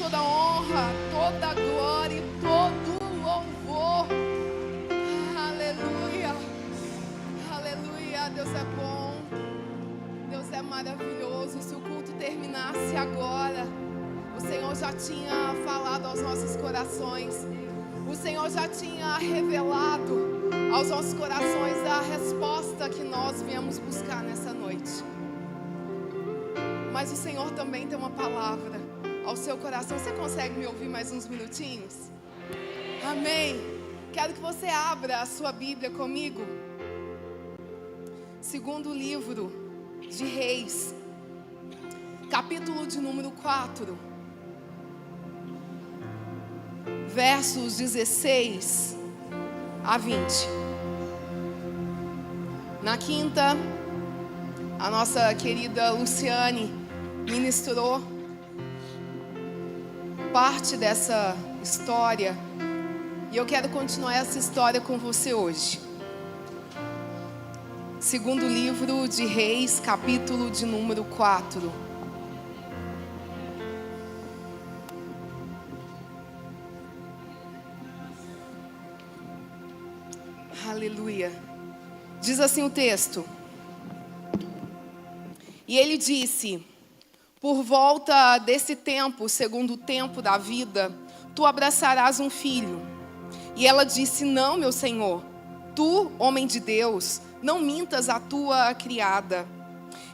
toda honra, toda glória e todo louvor. Aleluia, aleluia. Deus é bom, Deus é maravilhoso. Se o culto terminasse agora, o Senhor já tinha falado aos nossos corações. O Senhor já tinha revelado aos nossos corações a resposta que nós viemos buscar nessa noite. Mas o Senhor também tem uma palavra ao seu coração. Você consegue me ouvir mais uns minutinhos? Amém. Quero que você abra a sua Bíblia comigo. Segundo livro de Reis, capítulo de número 4. Versos 16 a 20. Na quinta, a nossa querida Luciane ministrou parte dessa história. E eu quero continuar essa história com você hoje. Segundo livro de Reis, capítulo de número 4. Aleluia. Diz assim o texto: e ele disse: por volta desse tempo, segundo o tempo da vida, tu abraçarás um filho. E ela disse: não, meu senhor, tu, homem de Deus, não mintas a tua criada.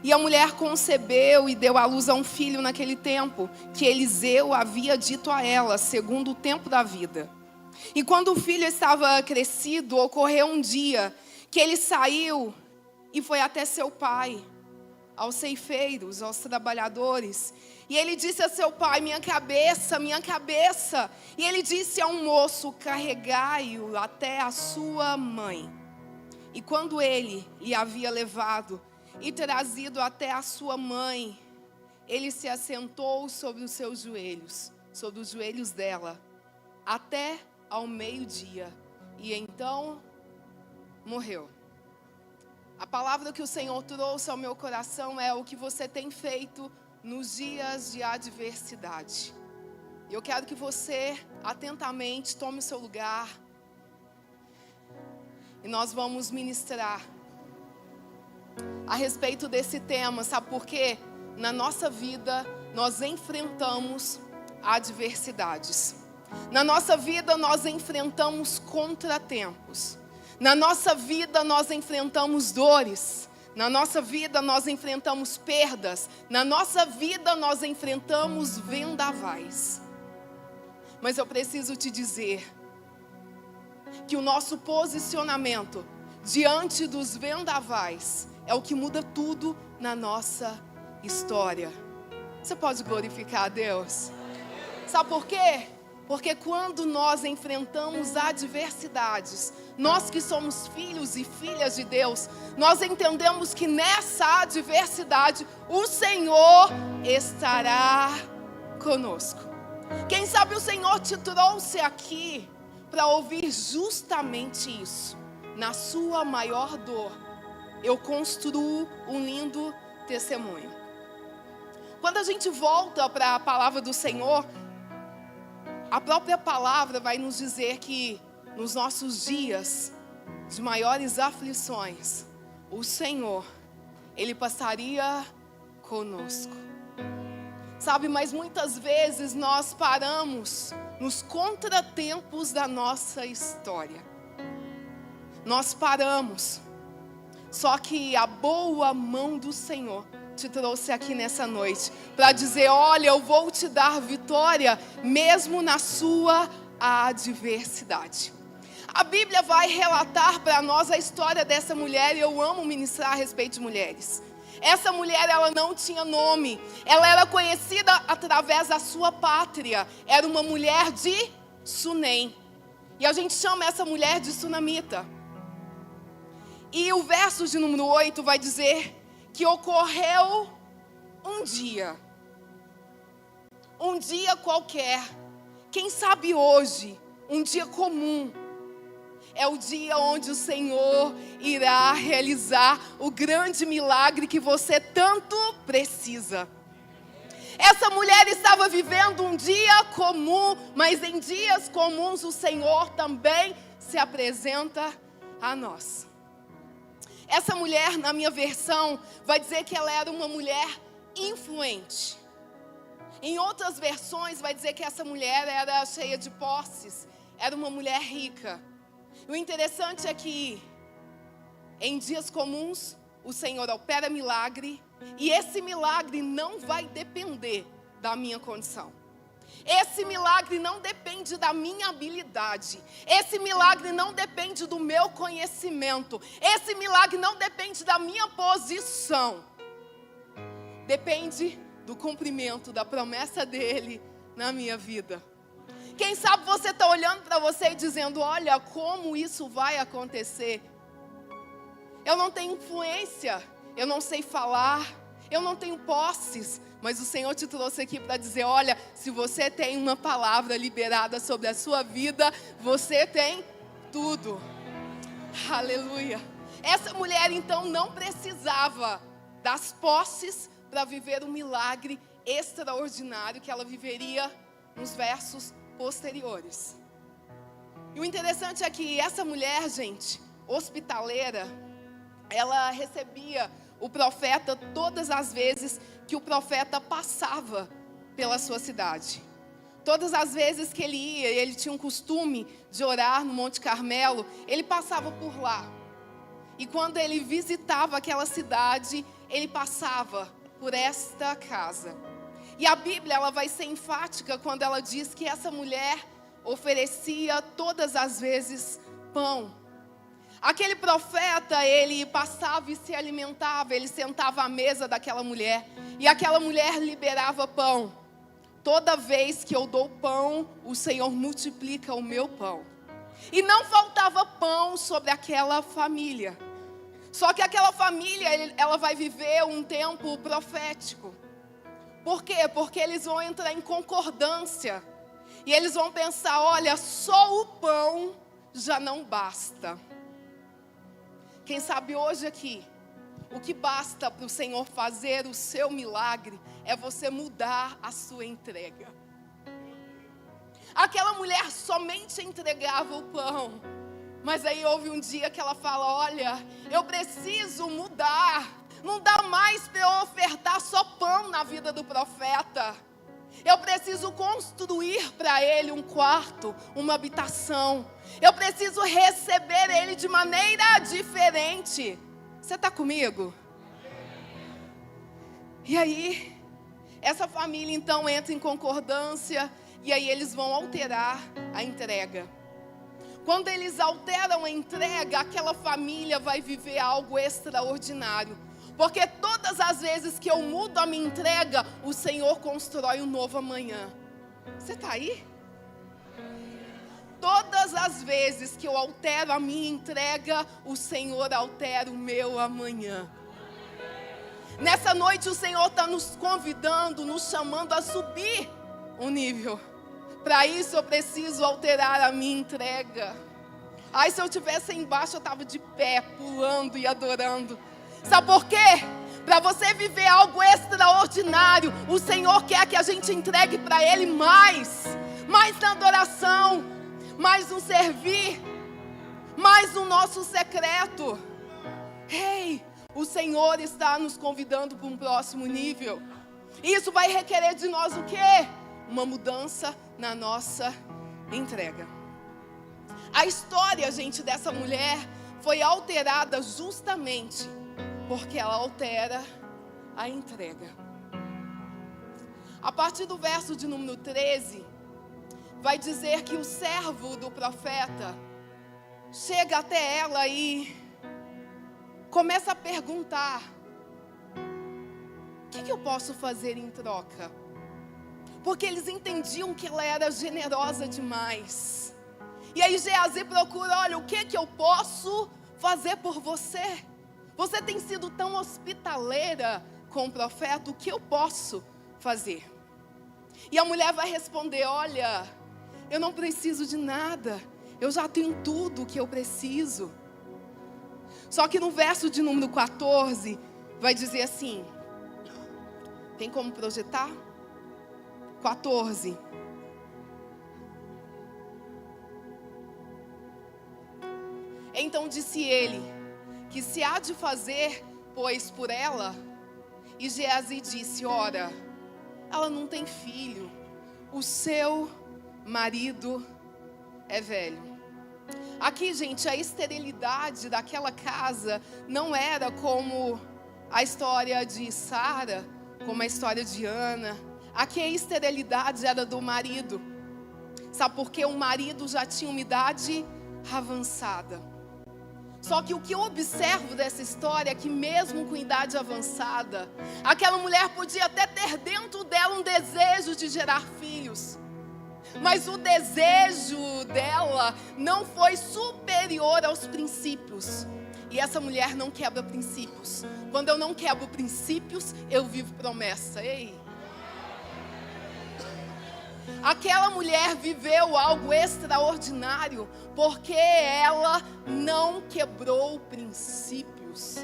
E a mulher concebeu e deu à luz a um filho naquele tempo, que Eliseu havia dito a ela, segundo o tempo da vida. E quando o filho estava crescido, ocorreu um dia que ele saiu e foi até seu pai, aos ceifeiros, aos trabalhadores. E ele disse a seu pai: minha cabeça, minha cabeça. E ele disse a um moço: carregai-o até a sua mãe. E quando ele lhe havia levado e trazido até a sua mãe, ele se assentou sobre os seus joelhos, sobre os joelhos dela, até ao meio-dia, e então morreu. A palavra que o Senhor trouxe ao meu coração é o que você tem feito nos dias de adversidade. Eu quero que você atentamente tome o seu lugar e nós vamos ministrar a respeito desse tema. Sabe por quê? Na nossa vida nós enfrentamos adversidades. Na nossa vida nós enfrentamos contratempos. Na nossa vida nós enfrentamos dores. Na nossa vida nós enfrentamos perdas. Na nossa vida nós enfrentamos vendavais. Mas eu preciso te dizer que o nosso posicionamento diante dos vendavais é o que muda tudo na nossa história. Você pode glorificar a Deus? Sabe por quê? Porque quando nós enfrentamos adversidades, nós que somos filhos e filhas de Deus, nós entendemos que nessa adversidade o Senhor estará conosco. Quem sabe o Senhor te trouxe aqui para ouvir justamente isso. Na sua maior dor, eu construo um lindo testemunho. Quando a gente volta para a palavra do Senhor, a própria palavra vai nos dizer que nos nossos dias de maiores aflições, o Senhor, Ele passaria conosco. Sabe, mas muitas vezes nós paramos nos contratempos da nossa história. Nós paramos. Só que a boa mão do Senhor te trouxe aqui nessa noite para dizer: olha, eu vou te dar vitória mesmo na sua adversidade. A Bíblia vai relatar para nós a história dessa mulher, e eu amo ministrar a respeito de mulheres. Essa mulher, ela não tinha nome, ela era conhecida através da sua pátria, era uma mulher de Sunem, e a gente chama essa mulher de Sunamita. E o verso de número 8 vai dizer que ocorreu um dia qualquer, quem sabe hoje, um dia comum, é o dia onde o Senhor irá realizar o grande milagre que você tanto precisa. Essa mulher estava vivendo um dia comum, mas em dias comuns o Senhor também se apresenta a nós. Essa mulher, na minha versão, vai dizer que ela era uma mulher influente. Em outras versões vai dizer que essa mulher era cheia de posses, era uma mulher rica. E o interessante é que em dias comuns o Senhor opera milagre, e esse milagre não vai depender da minha condição. Esse milagre não depende da minha habilidade. Esse milagre não depende do meu conhecimento. Esse milagre não depende da minha posição. Depende do cumprimento da promessa dele na minha vida. Quem sabe você está olhando para você e dizendo: olha, como isso vai acontecer? Eu não tenho influência, eu não sei falar, eu não tenho posses. Mas o Senhor te trouxe aqui para dizer: olha, se você tem uma palavra liberada sobre a sua vida, você tem tudo. Aleluia. Essa mulher então não precisava das posses para viver um milagre extraordinário que ela viveria nos versos posteriores. E o interessante é que essa mulher, gente, hospitaleira, ela recebia o profeta todas as vezes que o profeta passava pela sua cidade. Todas as vezes que ele ia, ele tinha um costume de orar no Monte Carmelo, ele passava por lá. E quando ele visitava aquela cidade, ele passava por esta casa. E a Bíblia, ela vai ser enfática quando ela diz que essa mulher oferecia todas as vezes pão. Aquele profeta, ele passava e se alimentava, ele sentava à mesa daquela mulher, e aquela mulher liberava pão. Toda vez que eu dou pão, o Senhor multiplica o meu pão. E não faltava pão sobre aquela família. Só que aquela família, ela vai viver um tempo profético. Por quê? Porque eles vão entrar em concordância. E eles vão pensar: olha, só o pão já não basta. Quem sabe hoje aqui, o que basta para o Senhor fazer o seu milagre é você mudar a sua entrega. Aquela mulher somente entregava o pão, mas aí houve um dia que ela fala: olha, eu preciso mudar. Não dá mais para eu ofertar só pão na vida do profeta. Eu preciso construir para ele um quarto, uma habitação. Eu preciso receber ele de maneira diferente. Você está comigo? E aí, essa família então entra em concordância, e aí eles vão alterar a entrega. Quando eles alteram a entrega, aquela família vai viver algo extraordinário. Porque todas as vezes que eu mudo a minha entrega, o Senhor constrói um novo amanhã. Você está aí? Todas as vezes que eu altero a minha entrega, o Senhor altera o meu amanhã. Nessa noite o Senhor está nos convidando, nos chamando a subir um nível. Para isso eu preciso alterar a minha entrega. Ai, se eu estivesse aí embaixo, eu estava de pé, pulando e adorando. Sabe por quê? Para você viver algo extraordinário, o Senhor quer que a gente entregue para Ele mais na adoração, mais no servir, mais no nosso secreto. Ei, o Senhor está nos convidando para um próximo nível. Isso vai requerer de nós o quê? Uma mudança na nossa entrega. A história, gente, dessa mulher foi alterada justamente porque ela altera a entrega. A partir do verso de número 13, vai dizer que o servo do profeta chega até ela e começa a perguntar: o que eu posso fazer em troca? Porque eles entendiam que ela era generosa demais. E aí Geazi procura: olha, o que eu posso fazer por você? Você tem sido tão hospitaleira com o profeta, o que eu posso fazer? E a mulher vai responder: olha, eu não preciso de nada, eu já tenho tudo o que eu preciso. Só que no verso de número 14, vai dizer assim, tem como projetar? 14. Então disse ele, que se há de fazer, pois, por ela? E Geazi disse, ora, ela não tem filho, o seu marido é velho. Aqui, gente, a esterilidade daquela casa não era como a história de Sara, como a história de Ana. Aqui a esterilidade era do marido. Sabe por quê? O marido já tinha uma idade avançada. Só que o que eu observo dessa história é que mesmo com idade avançada, aquela mulher podia até ter dentro dela um desejo de gerar filhos. Mas o desejo dela não foi superior aos princípios. E essa mulher não quebra princípios. Quando eu não quebro princípios, eu vivo promessa. Ei! Aquela mulher viveu algo extraordinário, porque ela não quebrou princípios.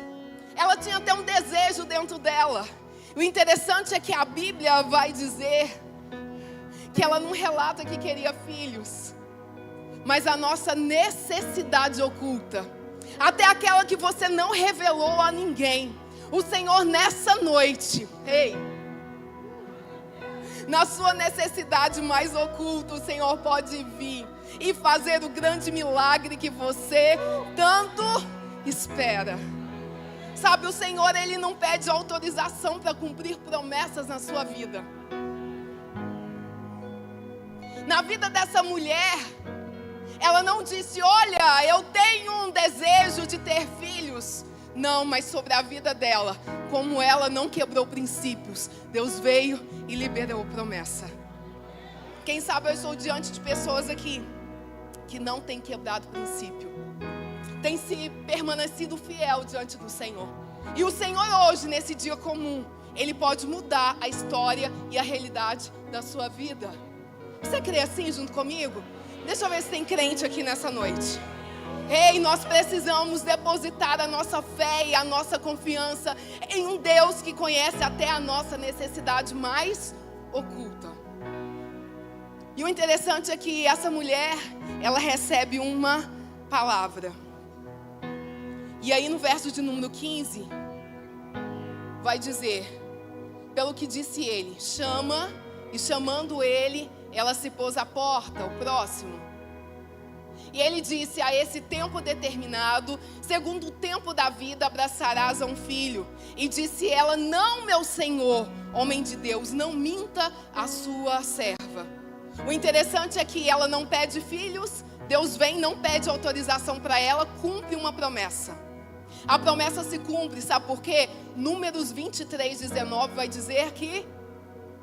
Ela tinha até um desejo dentro dela. O interessante é que a Bíblia vai dizer que ela não relata que queria filhos, mas a nossa necessidade oculta, até aquela que você não revelou a ninguém, o Senhor nessa noite, ei, na sua necessidade mais oculta, o Senhor pode vir e fazer o grande milagre que você tanto espera. Sabe, o Senhor, Ele não pede autorização para cumprir promessas na sua vida. Na vida dessa mulher, ela não disse, olha, eu tenho um desejo de ter filhos. Não, mas sobre a vida dela, como ela não quebrou princípios, Deus veio e liberou promessa. Quem sabe eu estou diante de pessoas aqui que não têm quebrado princípio, tem se permanecido fiel diante do Senhor. E o Senhor hoje, nesse dia comum, Ele pode mudar a história e a realidade da sua vida. Você crê assim junto comigo? Deixa eu ver se tem crente aqui nessa noite. Ei, nós precisamos depositar a nossa fé e a nossa confiança em um Deus que conhece até a nossa necessidade mais oculta. E o interessante é que essa mulher, ela recebe uma palavra. E aí no verso de número 15, vai dizer, pelo que disse ele, chama, e chamando ele, ela se pôs à porta, o próximo. E ele disse, a esse tempo determinado, segundo o tempo da vida, abraçarás a um filho. E disse ela, não, meu senhor, homem de Deus, não minta a sua serva. O interessante é que ela não pede filhos, Deus vem, não pede autorização para ela, cumpre uma promessa. A promessa se cumpre, sabe por quê? Números 23:19 vai dizer que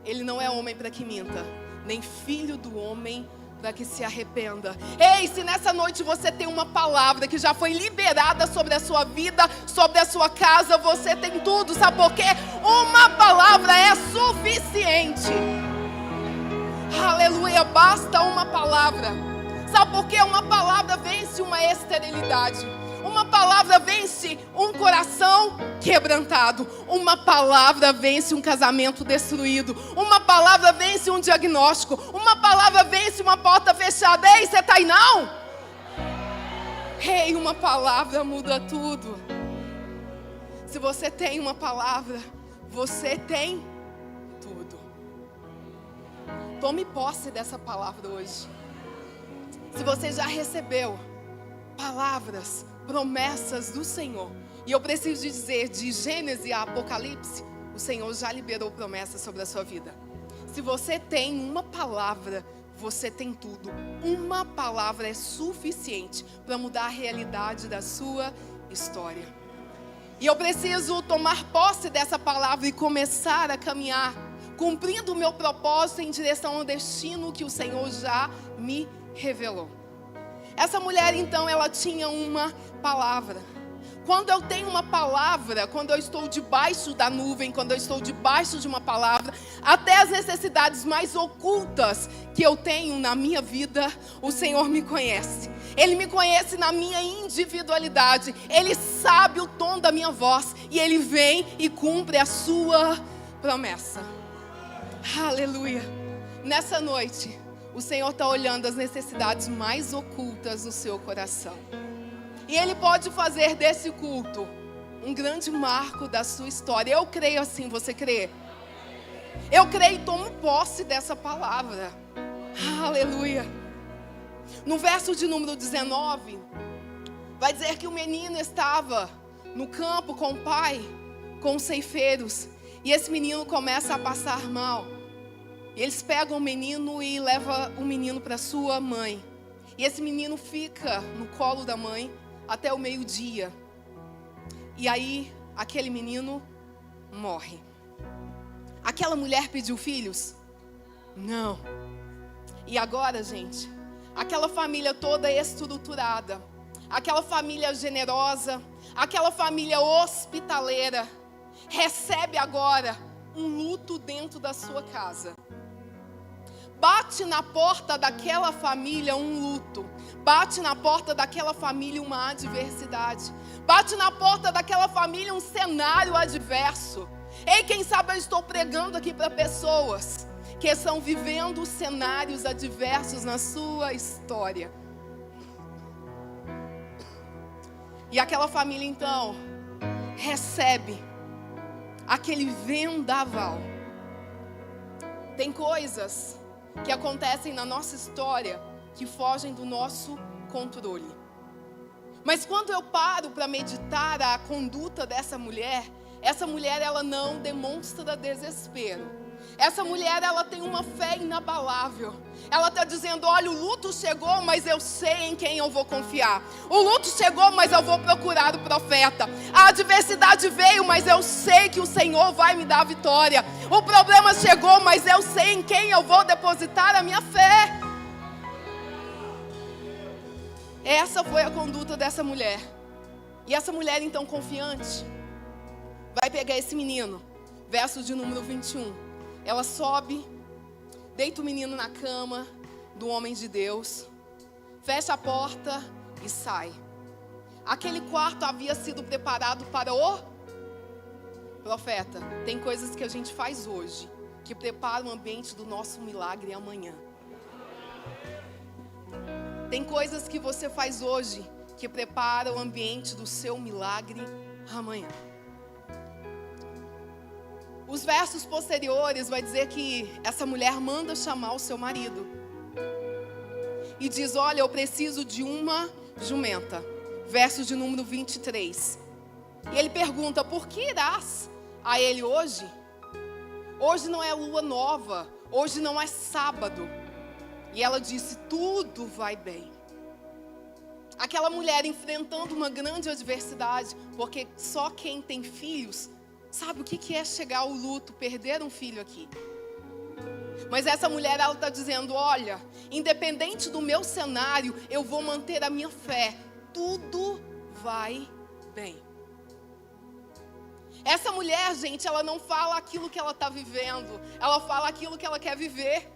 ele não é homem para que minta, nem filho do homem para que se arrependa. Ei, se nessa noite você tem uma palavra que já foi liberada sobre a sua vida, sobre a sua casa, você tem tudo, sabe por quê? Uma palavra é suficiente. Aleluia, basta uma palavra. Sabe por quê? Uma palavra vence uma esterilidade. Uma palavra vence um coração quebrantado. Uma palavra vence um casamento destruído. Uma palavra vence um diagnóstico. Uma palavra vence uma porta fechada. Ei, você está aí não? Ei, uma palavra muda tudo. Se você tem uma palavra, você tem tudo. Tome posse dessa palavra hoje. Se você já recebeu palavras, promessas do Senhor, e eu preciso dizer, de Gênesis a Apocalipse, o Senhor já liberou promessas sobre a sua vida. Se você tem uma palavra, você tem tudo. Uma palavra é suficiente para mudar a realidade da sua história. E eu preciso tomar posse dessa palavra e começar a caminhar, cumprindo o meu propósito em direção ao destino que o Senhor já me revelou. Essa mulher então, ela tinha uma palavra. Quando eu tenho uma palavra, quando eu estou debaixo da nuvem, quando eu estou debaixo de uma palavra, até as necessidades mais ocultas que eu tenho na minha vida, o Senhor me conhece. Ele me conhece na minha individualidade. Ele sabe o tom da minha voz e Ele vem e cumpre a sua promessa. Aleluia. Nessa noite, o Senhor está olhando as necessidades mais ocultas do seu coração. E Ele pode fazer desse culto um grande marco da sua história. Eu creio assim, você crê? Eu creio e tomo posse dessa palavra. Aleluia. No verso de número 19, vai dizer que o menino estava no campo com o pai, com os ceifeiros. E esse menino começa a passar mal. E eles pegam o menino e levam o menino para sua mãe. E esse menino fica no colo da mãe até o meio-dia. E aí, aquele menino morre. Aquela mulher pediu filhos? Não. E agora, gente, aquela família toda estruturada, aquela família generosa, aquela família hospitaleira, recebe agora um luto dentro da sua casa. Bate na porta daquela família um luto. Bate na porta daquela família uma adversidade. Bate na porta daquela família um cenário adverso. Ei, quem sabe eu estou pregando aqui para pessoas que estão vivendo cenários adversos na sua história. E aquela família então recebe aquele vendaval. Tem coisas que acontecem na nossa história que fogem do nosso controle. Mas quando eu paro para meditar a conduta dessa mulher, essa mulher ela não demonstra desespero. Essa mulher ela tem uma fé inabalável. Ela está dizendo, olha, o luto chegou, mas eu sei em quem eu vou confiar. O luto chegou, mas eu vou procurar o profeta. A adversidade veio, mas eu sei que o Senhor vai me dar a vitória. O problema chegou, mas eu sei em quem eu vou depositar a minha fé. Essa foi a conduta dessa mulher. E essa mulher então confiante vai pegar esse menino. Verso de número 21. Ela sobe, deita o menino na cama do homem de Deus, fecha a porta e sai. Aquele quarto havia sido preparado para o profeta. Tem coisas que a gente faz hoje que preparam o ambiente do nosso milagre amanhã. Tem coisas que você faz hoje que prepara o ambiente do seu milagre amanhã. Os versos posteriores vai dizer que essa mulher manda chamar o seu marido. E diz, olha, eu preciso de uma jumenta. Verso de número 23. E ele pergunta, por que irás a ele hoje? Hoje não é lua nova, hoje não é sábado. E ela disse, tudo vai bem. Aquela mulher enfrentando uma grande adversidade, porque só quem tem filhos sabe o que é chegar ao luto, perder um filho aqui. Mas essa mulher, ela está dizendo, olha, independente do meu cenário, eu vou manter a minha fé. Tudo vai bem. Essa mulher, gente, ela não fala aquilo que ela está vivendo. Ela fala aquilo que ela quer viver.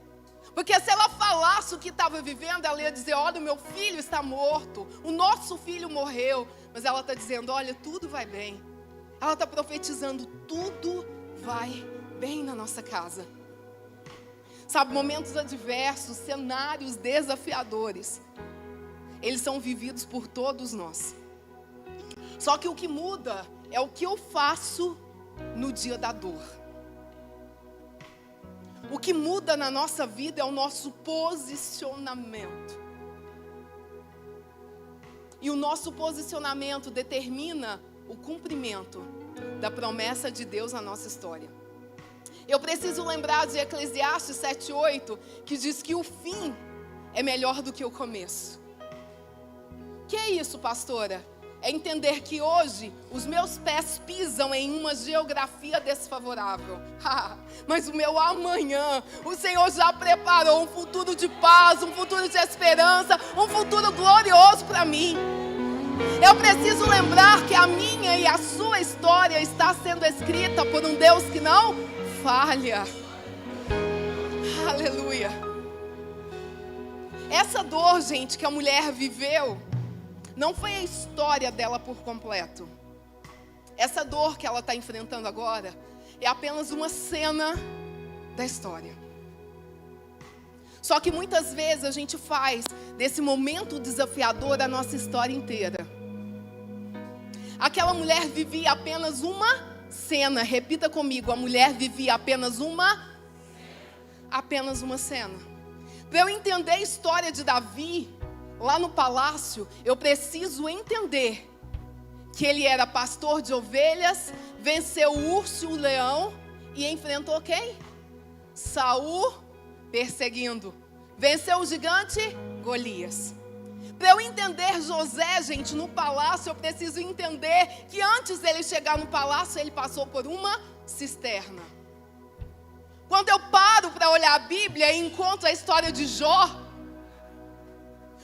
Porque se ela falasse o que estava vivendo, ela ia dizer, olha, o meu filho está morto. O nosso filho morreu. Mas ela está dizendo, olha, tudo vai bem. Ela está profetizando, tudo vai bem na nossa casa. Sabe, momentos adversos, cenários desafiadores, eles são vividos por todos nós. Só que o que muda é o que eu faço no dia da dor. O que muda na nossa vida é o nosso posicionamento. E o nosso posicionamento determina o cumprimento da promessa de Deus na nossa história. Eu preciso lembrar de Eclesiastes 7:8, que diz que o fim é melhor do que o começo. Que é isso, pastora? É entender que hoje os meus pés pisam em uma geografia desfavorável. Mas o meu amanhã, o Senhor já preparou um futuro de paz, um futuro de esperança, um futuro glorioso para mim. Eu preciso lembrar que a minha e a sua história está sendo escrita por um Deus que não falha. Aleluia. Essa dor, gente, que a mulher viveu, não foi a história dela por completo. Essa dor que ela está enfrentando agora é apenas uma cena da história. Só que muitas vezes a gente faz desse momento desafiador a nossa história inteira. Aquela mulher vivia apenas uma cena. Repita comigo, a mulher vivia apenas uma cena. Para eu entender a história de Davi, lá no palácio, eu preciso entender que ele era pastor de ovelhas, venceu o urso e o leão e enfrentou quem? Saul perseguindo. Venceu o gigante Golias. Para eu entender José, gente, no palácio, eu preciso entender que antes dele chegar no palácio, ele passou por uma cisterna. Quando eu paro para olhar a Bíblia e encontro a história de Jó,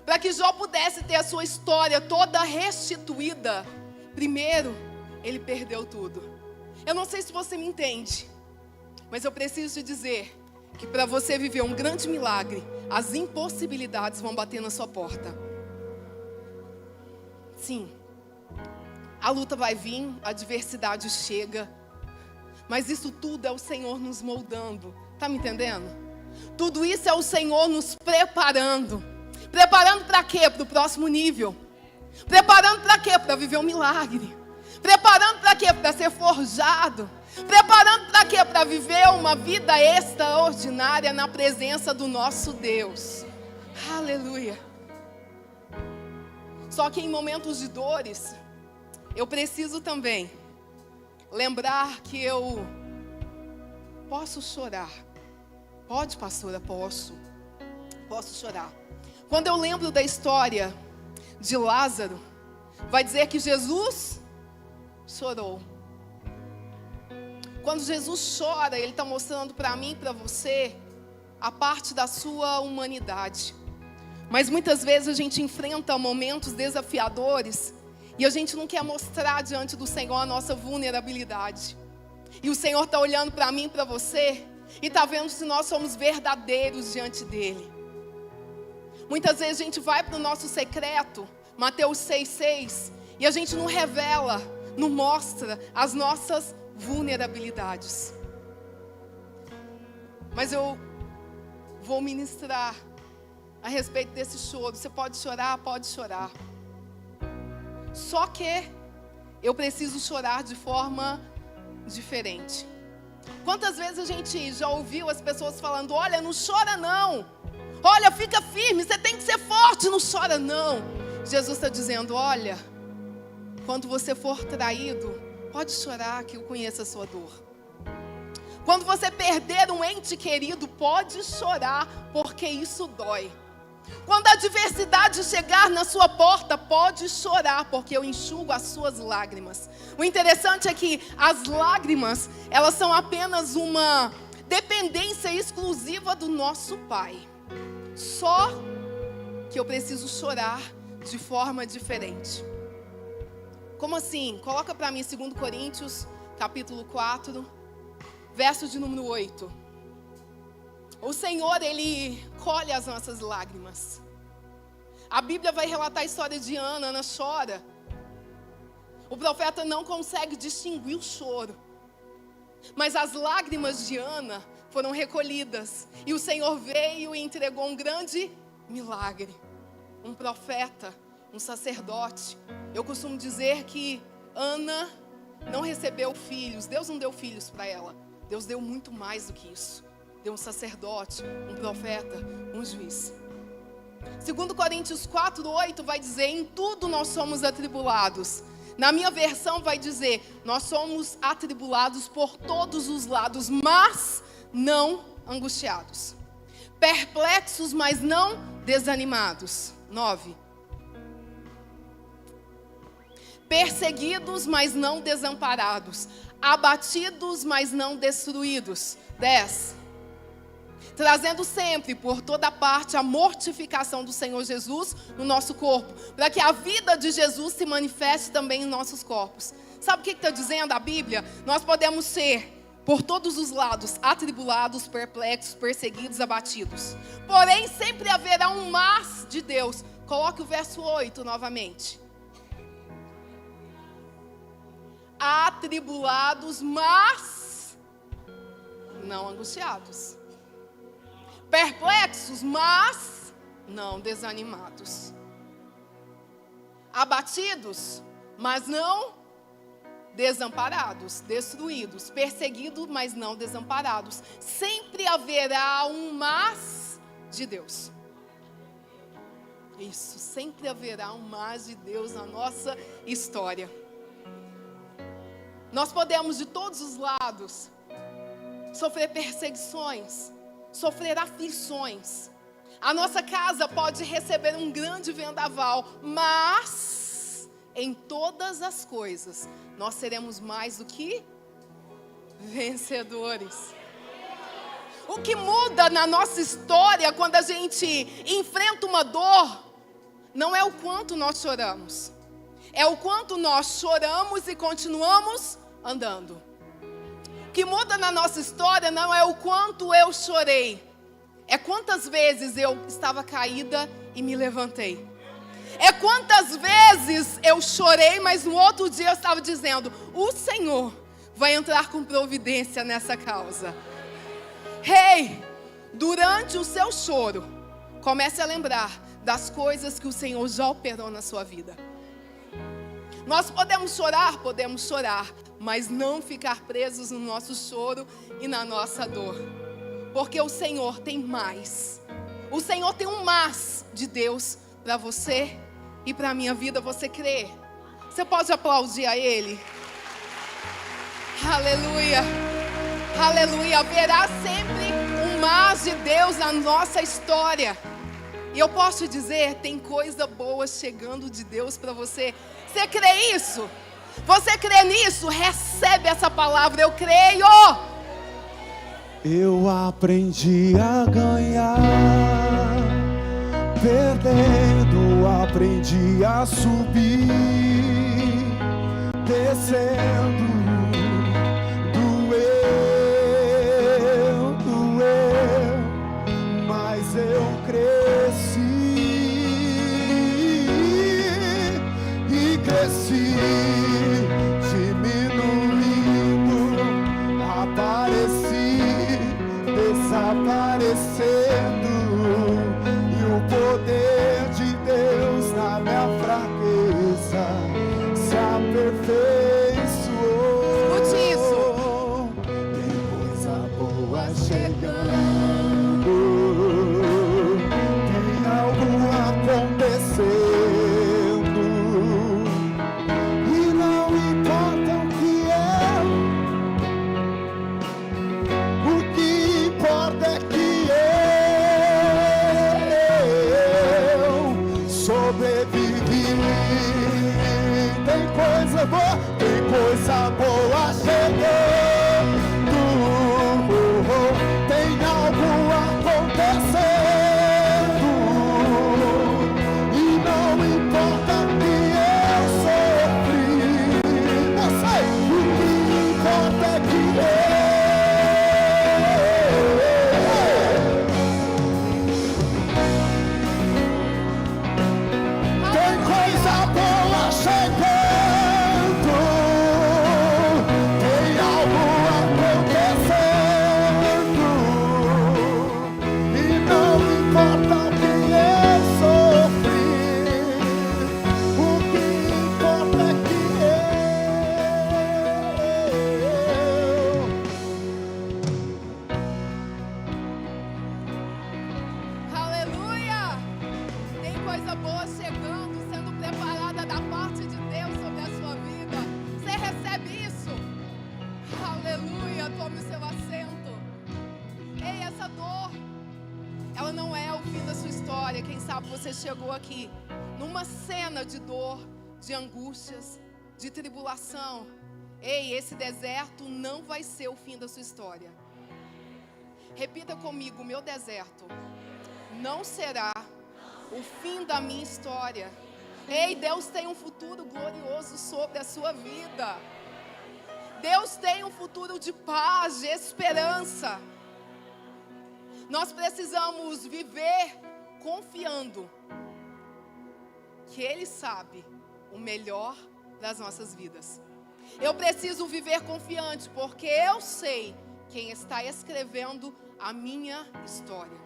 para que Jó pudesse ter a sua história toda restituída, primeiro, ele perdeu tudo. Eu não sei se você me entende, mas eu preciso te dizer que para você viver um grande milagre, as impossibilidades vão bater na sua porta. Sim, a luta vai vir, a adversidade chega, mas isso tudo é o Senhor nos moldando. Tá me entendendo? Tudo isso é o Senhor nos preparando. Preparando para quê? Para o próximo nível. Preparando para quê? Para viver um milagre. Preparando para quê? Para ser forjado. Preparando para quê? Para viver uma vida extraordinária na presença do nosso Deus. Aleluia. Só que em momentos de dores, eu preciso também lembrar que eu posso chorar. Pode, pastora? Posso chorar. Quando eu lembro da história de Lázaro, vai dizer que Jesus chorou. Quando Jesus chora, Ele está mostrando para mim e para você a parte da sua humanidade. Mas muitas vezes a gente enfrenta momentos desafiadores e a gente não quer mostrar diante do Senhor a nossa vulnerabilidade. E o Senhor está olhando para mim e para você e está vendo se nós somos verdadeiros diante dEle. Muitas vezes a gente vai para o nosso secreto, Mateus 6,6, e a gente não revela, não mostra as nossas vulnerabilidades. Mas eu vou ministrar a respeito desse choro. Você pode chorar? Pode chorar. Só que eu preciso chorar de forma diferente. Quantas vezes a gente já ouviu as pessoas falando: olha, não chora não. Olha, fica firme, você tem que ser forte, não chora não. Jesus está dizendo: olha, quando você for traído, pode chorar que eu conheço a sua dor. Quando você perder um ente querido, pode chorar, porque isso dói. Quando a adversidade chegar na sua porta, pode chorar, porque eu enxugo as suas lágrimas. O interessante é que as lágrimas, elas são apenas uma dependência exclusiva do nosso Pai. Só que eu preciso chorar de forma diferente. Como assim? Coloca para mim 2 Coríntios, capítulo 4, verso de número 8. O Senhor, Ele colhe as nossas lágrimas. A Bíblia vai relatar a história de Ana. Ana chora. O profeta não consegue distinguir o choro. Mas as lágrimas de Ana foram recolhidas. E o Senhor veio e entregou um grande milagre. Um profeta, um sacerdote. Eu costumo dizer que Ana não recebeu filhos. Deus não deu filhos para ela. Deus deu muito mais do que isso. Deu um sacerdote, um profeta, um juiz. 2 Coríntios 4:8 vai dizer: em tudo nós somos atribulados. Na minha versão vai dizer: nós somos atribulados por todos os lados, mas não angustiados. Perplexos, mas não desanimados. 9. Perseguidos, mas não desamparados. Abatidos, mas não destruídos. 10. Trazendo sempre por toda parte a mortificação do Senhor Jesus no nosso corpo, para que a vida de Jesus se manifeste também em nossos corpos. Sabe o que está dizendo a Bíblia? Nós podemos ser, por todos os lados, atribulados, perplexos, perseguidos, abatidos. Porém, sempre haverá um mas de Deus. Coloque o verso 8 novamente. Atribulados, mas não angustiados. perplexos, mas não desanimados. Abatidos, mas não desamparados, destruídos, perseguidos, mas não desamparados. Sempre haverá um mas de Deus. Isso, sempre haverá um mas de Deus na nossa história. Nós podemos de todos os lados sofrer perseguições, sofrer aflições. A nossa casa pode receber um grande vendaval, mas em todas as coisas nós seremos mais do que vencedores. O que muda na nossa história quando a gente enfrenta uma dor, não é o quanto nós choramos, é o quanto nós choramos e continuamos andando. O que muda na nossa história não é o quanto eu chorei, é quantas vezes eu estava caída e me levantei. É quantas vezes eu chorei, mas no outro dia eu estava dizendo: o Senhor vai entrar com providência nessa causa. Hey, durante o seu choro, comece a lembrar das coisas que o Senhor já operou na sua vida. Nós podemos chorar, mas não ficar presos no nosso choro e na nossa dor. Porque o Senhor tem mais. O Senhor tem um mas de Deus para você e para a minha vida. Você crê? Você pode aplaudir a Ele? Aleluia, aleluia. Haverá sempre um mas de Deus na nossa história. E eu posso te dizer, tem coisa boa chegando de Deus para você. Você crê isso? Você crê nisso? Recebe essa palavra, eu creio. Eu aprendi a ganhar, perdendo, aprendi a subir, descendo, doeu, mas eu cresci e cresci, diminuindo, apareci, desaparecendo, e o poder de Deus na minha fraqueza se aperfeiçoou. Escute isso. Tem coisa boa chegando, tem algo acontecendo, e não importa o que é. O que importa é que eu sobrevivi. Tem coisa boa chegando, tem algo acontecendo, e não importa que eu sofri. Eu sei, o que importa é que tem coisa boa chegando, tem algo acontecendo, e não importa o que eu sofri, o que importa é que Aleluia! Tem coisa boa chegando, sendo preparada da parte de Deus sobre a sua vida. Você recebe isso? Aleluia! Tome o seu assento. Ei, essa dor, ela não é o fim da sua história. Quem sabe você chegou aqui numa cena de dor, de angústias, de tribulação. Ei, esse deserto não vai ser o fim da sua história. Repita comigo: meu deserto não será o fim da minha história. Ei, Deus tem um futuro glorioso sobre a sua vida. Deus tem um futuro de paz, de esperança. Nós precisamos viver confiando que Ele sabe o melhor das nossas vidas. Eu preciso viver confiante, porque eu sei quem está escrevendo a minha história.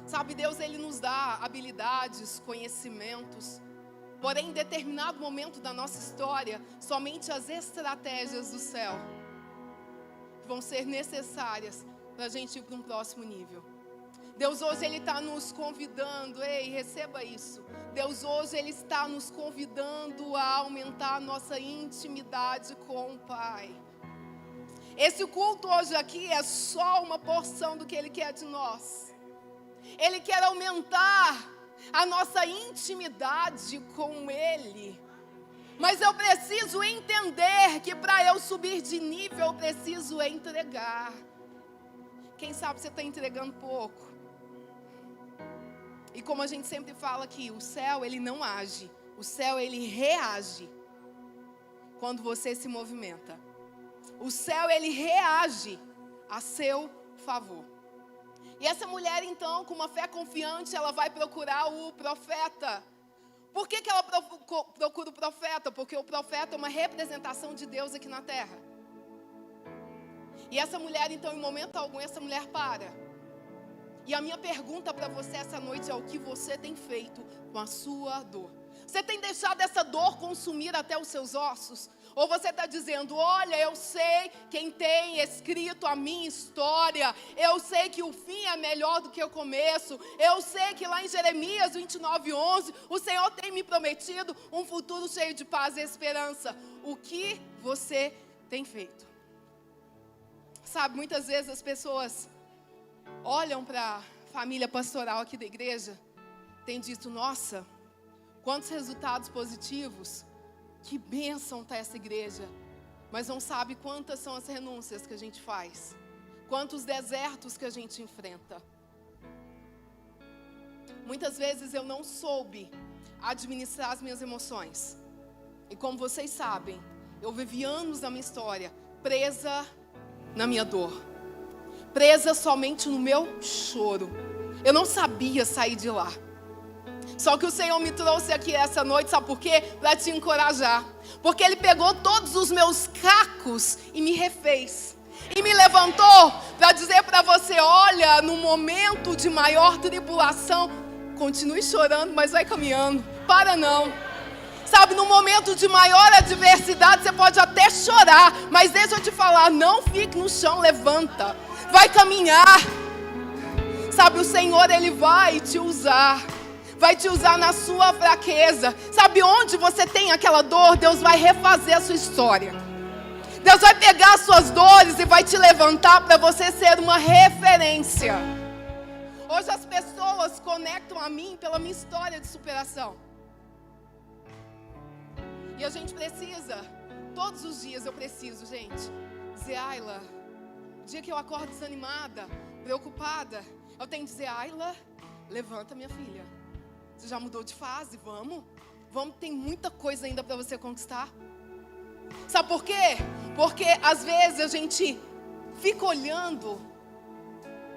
Sabe, Deus, Ele nos dá habilidades, conhecimentos. Porém, em determinado momento da nossa história, somente as estratégias do céu vão ser necessárias para a gente ir para um próximo nível. Deus hoje Ele está nos convidando, ei, receba isso. Deus hoje Ele está nos convidando a aumentar a nossa intimidade com o Pai. Esse culto hoje aqui é só uma porção do que Ele quer de nós. Ele quer aumentar a nossa intimidade com Ele. Mas eu preciso entender que para eu subir de nível, eu preciso entregar. Quem sabe você está entregando pouco. E como a gente sempre fala aqui, o céu ele não age. O céu ele reage quando você se movimenta. O céu ele reage a seu favor. E essa mulher então, com uma fé confiante, ela vai procurar o profeta. Por que ela procura o profeta? Porque o profeta é uma representação de Deus aqui na terra. E essa mulher então, em momento algum, essa mulher para. E a minha pergunta para você essa noite é: o que você tem feito com a sua dor? Você tem deixado essa dor consumir até os seus ossos? Ou você está dizendo: olha, eu sei quem tem escrito a minha história, eu sei que o fim é melhor do que o começo, eu sei que lá em Jeremias 29:11, o Senhor tem me prometido um futuro cheio de paz e esperança. O que você tem feito? Sabe, muitas vezes as pessoas olham para a família pastoral aqui da igreja, tem dito: nossa, quantos resultados positivos, que bênção está essa igreja. Mas não sabe quantas são as renúncias que a gente faz, quantos desertos que a gente enfrenta. Muitas vezes eu não soube administrar as minhas emoções. E como vocês sabem, eu vivi anos da minha história presa na minha dor, presa somente no meu choro. Eu não sabia sair de lá. Só que o Senhor me trouxe aqui essa noite, sabe por quê? Para te encorajar. Porque Ele pegou todos os meus cacos e me refez. E me levantou para dizer para você: olha, no momento de maior tribulação, continue chorando, mas vai caminhando. Para não. Sabe, no momento de maior adversidade, você pode até chorar, mas deixa eu te falar, não fique no chão, levanta. Vai caminhar. Sabe, o Senhor, Ele vai te usar. Vai te usar na sua fraqueza. Sabe onde você tem aquela dor? Deus vai refazer a sua história. Deus vai pegar as suas dores e vai te levantar para você ser uma referência. Hoje as pessoas conectam a mim pela minha história de superação. E a gente precisa, todos os dias eu preciso, gente, dizer: Ayla, dia que eu acordo desanimada, preocupada, eu tenho que dizer: Ayla, levanta, minha filha. Você já mudou de fase, vamos, tem muita coisa ainda para você conquistar. Sabe por quê? Porque às vezes a gente fica olhando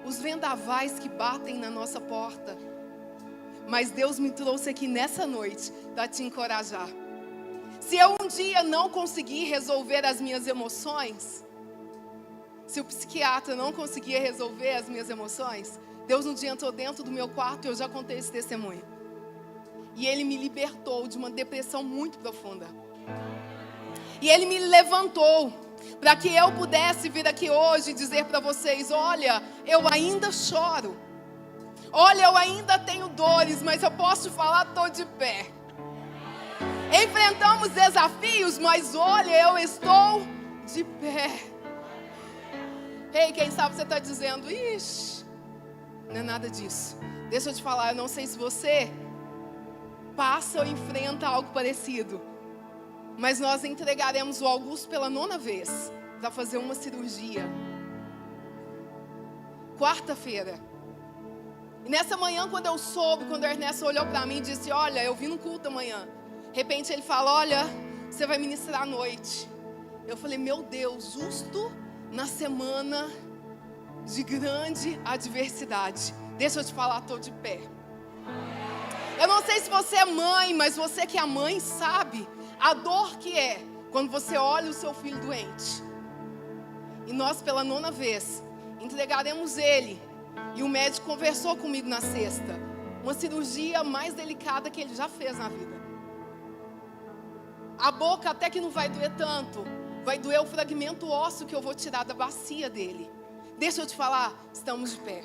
os vendavais que batem na nossa porta. Mas Deus me trouxe aqui nessa noite para te encorajar. Se eu um dia não conseguir resolver as minhas emoções, se o psiquiatra não conseguir resolver as minhas emoções, Deus um dia entrou dentro do meu quarto e eu já contei esse testemunho. E Ele me libertou de uma depressão muito profunda. E Ele me levantou para que eu pudesse vir aqui hoje e dizer para vocês: olha, eu ainda choro. Olha, eu ainda tenho dores, mas eu posso falar, estou de pé. Enfrentamos desafios, mas olha, eu estou de pé. Ei, quem sabe você está dizendo: ixi, não é nada disso. Deixa eu te falar, eu não sei se você passa ou enfrenta algo parecido, mas nós entregaremos o Augusto pela 9ª vez para fazer uma cirurgia. Quarta-feira. E nessa manhã, quando eu soube, quando o Ernesto olhou para mim e disse: olha, eu vim no culto amanhã. De repente ele fala: olha, você vai ministrar à noite. Eu falei: meu Deus, justo na semana de grande adversidade. Deixa eu te falar, estou de pé. Eu não sei se você é mãe, mas você que é mãe sabe a dor que é quando você olha o seu filho doente. E nós, pela 9ª vez, entregaremos ele E o médico conversou comigo na sexta. Uma cirurgia mais delicada que ele já fez na vida. A boca até que não vai doer tanto. Vai doer o fragmento ósseo que eu vou tirar da bacia dele. Deixa eu te falar, estamos de pé.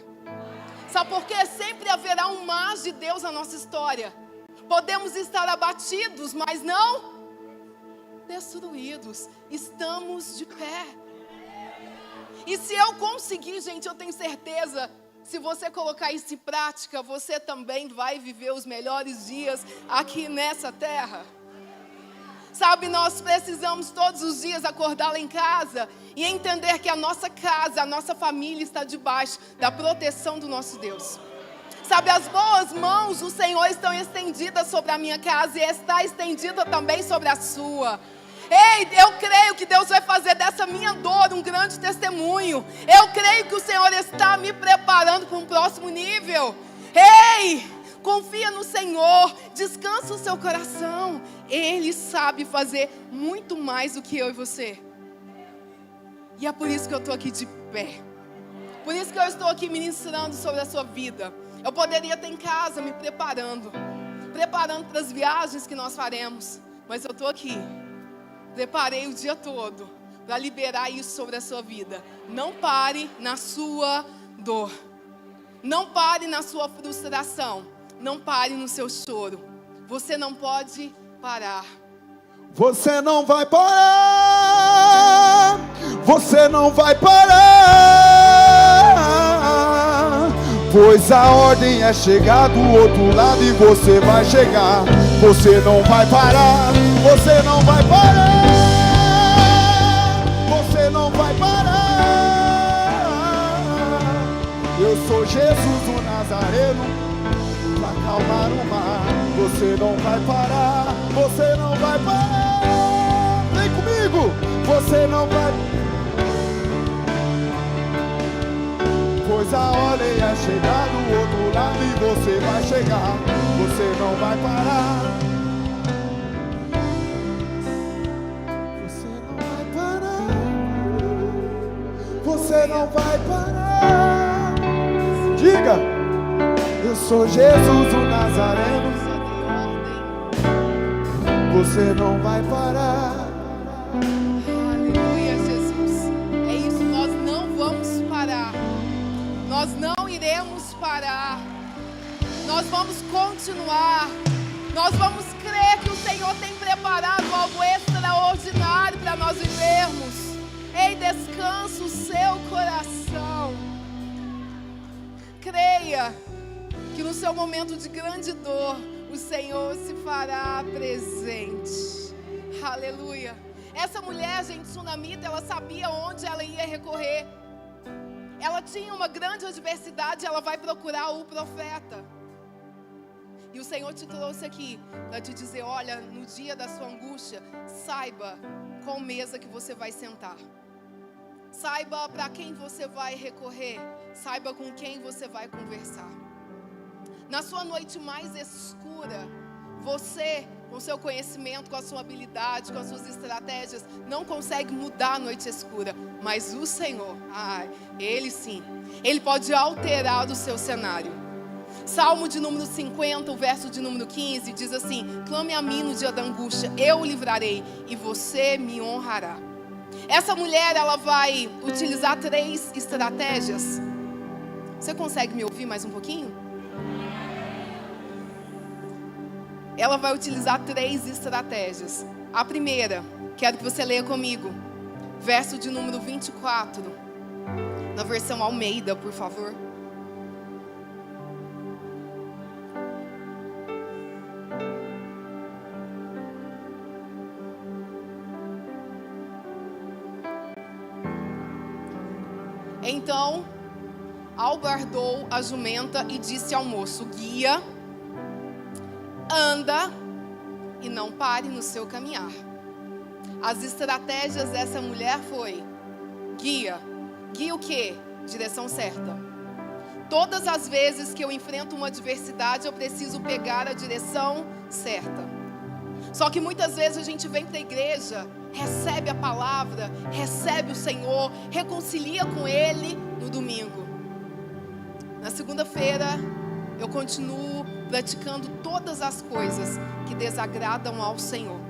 Sabe por quê? Sempre haverá um mas de Deus na nossa história. Podemos estar abatidos, mas não destruídos. Estamos de pé. E se eu conseguir, gente, eu tenho certeza, se você colocar isso em prática, você também vai viver os melhores dias aqui nessa terra. Sabe, nós precisamos todos os dias acordar lá em casa e entender que a nossa casa, a nossa família está debaixo da proteção do nosso Deus. Sabe, as boas mãos do Senhor estão estendidas sobre a minha casa e está estendida também sobre a sua. Ei, eu creio que Deus vai fazer dessa minha dor um grande testemunho. Eu creio que o Senhor está me preparando para um próximo nível. Ei, confia no Senhor, descansa o seu coração. Ele sabe fazer muito mais do que eu e você. E é por isso que eu estou aqui de pé. Por isso que eu estou aqui ministrando sobre a sua vida. Eu poderia estar em casa me preparando para as viagens que nós faremos. Mas eu estou aqui. Preparei o dia todo para liberar isso sobre a sua vida. Não pare na sua dor. Não pare na sua frustração. Não pare no seu choro. Você não pode parar. Você não vai parar. Você não vai parar. Pois a ordem é chegar do outro lado e você vai chegar. Você não vai parar. Você não vai parar. Você não vai parar. Eu sou Jesus o Nazareno, pra acalmar o mar. Você não vai parar. Você não vai parar. Vem comigo. Você não vai. Pois a ordem é chegar do outro lado e você vai chegar. Você não vai parar. Você não vai parar. Você não vai parar. Diga: eu sou Jesus o Nazareno. Você não vai parar. Aleluia, Jesus. É isso, nós não vamos parar. Nós não iremos parar. Nós vamos continuar. Nós vamos crer que o Senhor tem preparado algo extraordinário para nós vivermos. Ei, descansa o seu coração. Creia que no seu momento de grande dor, o Senhor se fará presente. Aleluia. Essa mulher, gente, sunamita, ela sabia onde ela ia recorrer. Ela tinha uma grande adversidade, ela vai procurar o profeta. E o Senhor te trouxe aqui para te dizer: olha, no dia da sua angústia, saiba qual mesa que você vai sentar. Saiba para quem você vai recorrer. Saiba com quem você vai conversar. Na sua noite mais escura, você, com seu conhecimento, com a sua habilidade, com as suas estratégias, não consegue mudar a noite escura. Mas o Senhor, Ele sim, Ele pode alterar o seu cenário. Salmo de número 50, o verso de número 15, diz assim: clame a mim no dia da angústia, eu o livrarei e você me honrará. Essa mulher, ela vai utilizar 3 estratégias. Você consegue me ouvir mais um pouquinho? Ela vai utilizar 3 estratégias. A primeira, quero que você leia comigo, verso de número 24, na versão Almeida, por favor. Então, albardou a jumenta e disse ao moço: guia, anda e não pare no seu caminhar. As estratégias dessa mulher foi: guia. Guia o quê? Direção certa. Todas as vezes que eu enfrento uma adversidade, eu preciso pegar a direção certa. Só que muitas vezes a gente vem para a igreja, recebe a palavra, recebe o Senhor, reconcilia com Ele no domingo. segunda-feira eu continuo praticando todas as coisas que desagradam ao Senhor.